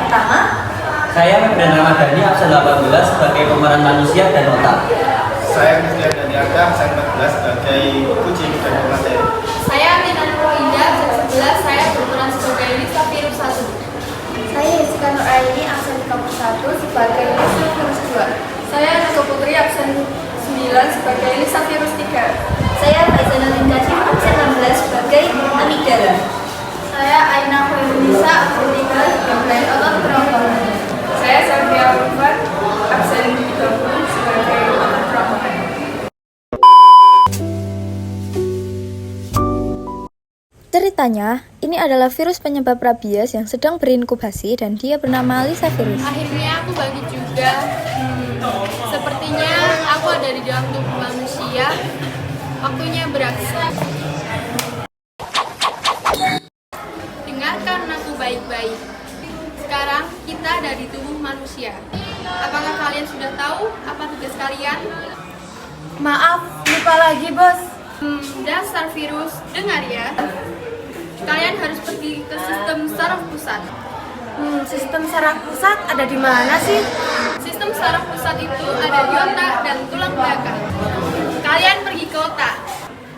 pertama. Saya Mebran Ramadhani, absen 18 sebagai pemeran manusia dan otak. Saya Muslian Daniaka, absen 14 sebagai kucing dan pemateri. Saya Minan Rohinda, absen 11, saya berperan sebagai Lisa Virus 1. Saya Jessica Nur Aini, absen 51 sebagai Lisa Virus 2. Saya Naga Putri, absen 9 sebagai Lisa Virus 3. Saya Faizana Lingkasih, absen 16 sebagai Amigdala. Saya Aina Khairunisa, absen 3 sebagai otot kerongkongan. Saya Sylvia Ulfan, absen 30 sebagai otot kerongkongan. Ceritanya, ini adalah virus penyebab rabies yang sedang berinkubasi dan dia bernama Lisa virus. Akhirnya aku bangkit juga. Sepertinya aku ada di dalam tubuh manusia. Waktunya beraksi. Dengarkan aku baik-baik. Sekarang kita ada di tubuh manusia. Apakah kalian sudah tahu apa tugas kalian? Maaf, lupa lagi bos. Dasar virus, dengar ya. Kalian harus pergi ke sistem saraf pusat. Sistem saraf pusat ada di mana sih? Sistem saraf pusat itu ada di otak dan tulang belakang. Kalian pergi ke otak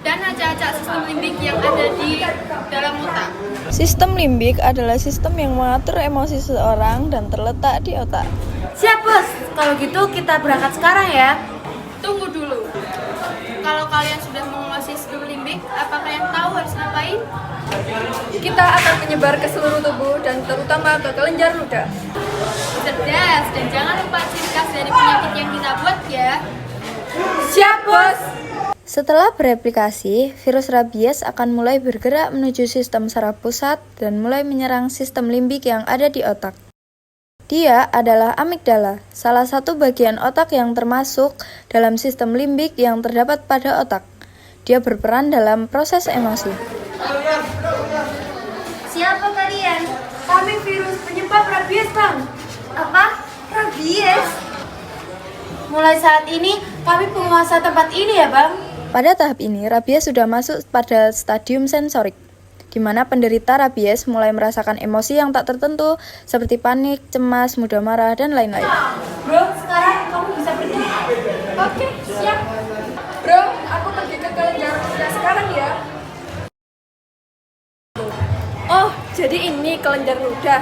dan acak-acak sistem limbik yang ada di dalam otak. Sistem limbik adalah sistem yang mengatur emosi seseorang dan terletak di otak. Siap bos, kalau gitu kita berangkat sekarang ya. Tunggu dulu. Kalau kalian sudah menguasai sistem limbik, apa kalian tahu harus ngapain? Kita akan menyebar ke seluruh tubuh dan terutama ke kelenjar ludah. Cerdas, dan jangan lupa ciri khas dari penyakit yang kita buat ya. Siap bos. Setelah bereplikasi, virus rabies akan mulai bergerak menuju sistem saraf pusat dan mulai menyerang sistem limbik yang ada di otak. Dia adalah amigdala, salah satu bagian otak yang termasuk dalam sistem limbik yang terdapat pada otak. Dia berperan dalam proses emosi. Siapa kalian? Kami virus penyebab rabies, Bang. Apa? Rabies? Mulai saat ini, kami penguasa tempat ini ya, Bang. Pada tahap ini, rabies sudah masuk pada stadium sensorik, di mana penderita rabies mulai merasakan emosi yang tak tertentu, seperti panik, cemas, mudah marah, dan lain-lain. Bro, sekarang kamu bisa pergi. Oke, siap. Bro, aku pergi ke kelenjar ludah sekarang ya. Oh, jadi ini kelenjar ludah.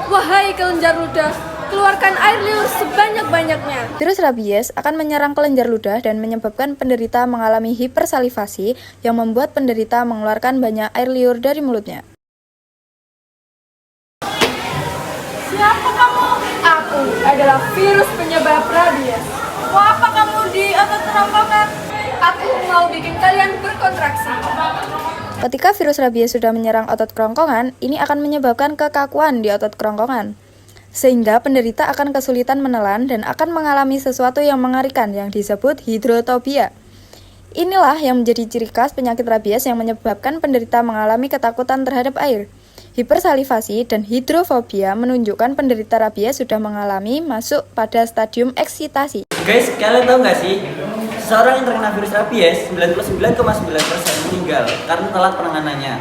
Wahai kelenjar ludah, keluarkan air liur sebanyak-banyaknya. Virus rabies akan menyerang kelenjar ludah dan menyebabkan penderita mengalami hipersalivasi yang membuat penderita mengeluarkan banyak air liur dari mulutnya. Siapa kamu? Aku adalah virus penyebab rabies. Mau apa kamu di otot kerongkongan? Aku mau bikin kalian berkontraksi. Ketika virus rabies sudah menyerang otot kerongkongan, ini akan menyebabkan kekakuan di otot kerongkongan. Sehingga penderita akan kesulitan menelan dan akan mengalami sesuatu yang mengerikan yang disebut hidrotopia. Inilah yang menjadi ciri khas penyakit rabies yang menyebabkan penderita mengalami ketakutan terhadap air. Hipersalivasi dan hidrofobia menunjukkan penderita rabies sudah mengalami masuk pada stadium eksitasi. Guys, kalian tahu nggak sih? Seseorang yang terkena virus rabies 99,9% meninggal karena telat penanganannya.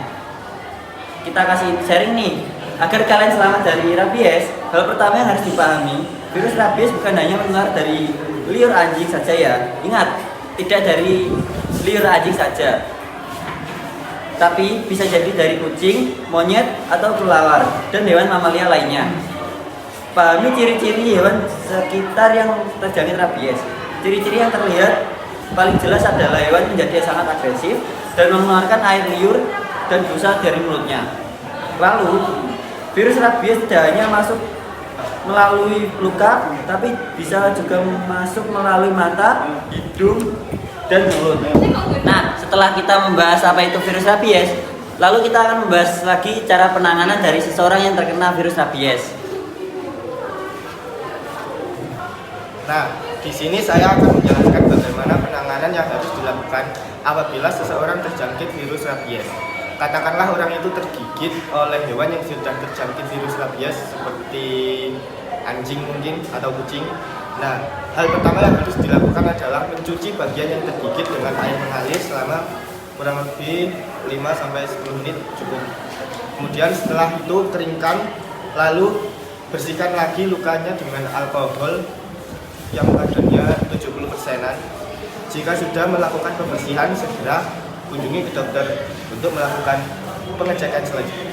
Kita kasih sharing nih. Agar kalian selamat dari rabies, hal pertama yang harus dipahami, virus rabies bukan hanya menular dari liur anjing saja ya. Ingat, tidak dari liur anjing saja, tapi bisa jadi dari kucing, monyet, atau kelawar, dan hewan mamalia lainnya. Pahami ciri-ciri hewan sekitar yang terjangkit rabies. Ciri-ciri yang terlihat paling jelas adalah hewan menjadi sangat agresif dan mengeluarkan air liur dan busa dari mulutnya. Lalu, virus rabies tidak hanya masuk melalui luka, tapi bisa juga masuk melalui mata, hidung, dan mulut. Nah, setelah kita membahas apa itu virus rabies, lalu kita akan membahas lagi cara penanganan dari seseorang yang terkena virus rabies. Nah, di sini saya akan menjelaskan bagaimana penanganan yang harus dilakukan apabila seseorang terjangkit virus rabies. Katakanlah orang itu tergigit oleh hewan yang sudah terjangkit virus rabies seperti anjing mungkin atau kucing. Nah, hal pertama yang harus dilakukan adalah mencuci bagian yang tergigit dengan air mengalir selama kurang lebih 5-10 menit cukup. Kemudian setelah itu keringkan, Lalu bersihkan lagi lukanya dengan alkohol yang kadarnya 70%-an. Jika sudah melakukan pembersihan, segera kunjungi ke dokter untuk melakukan pengecekan selanjutnya.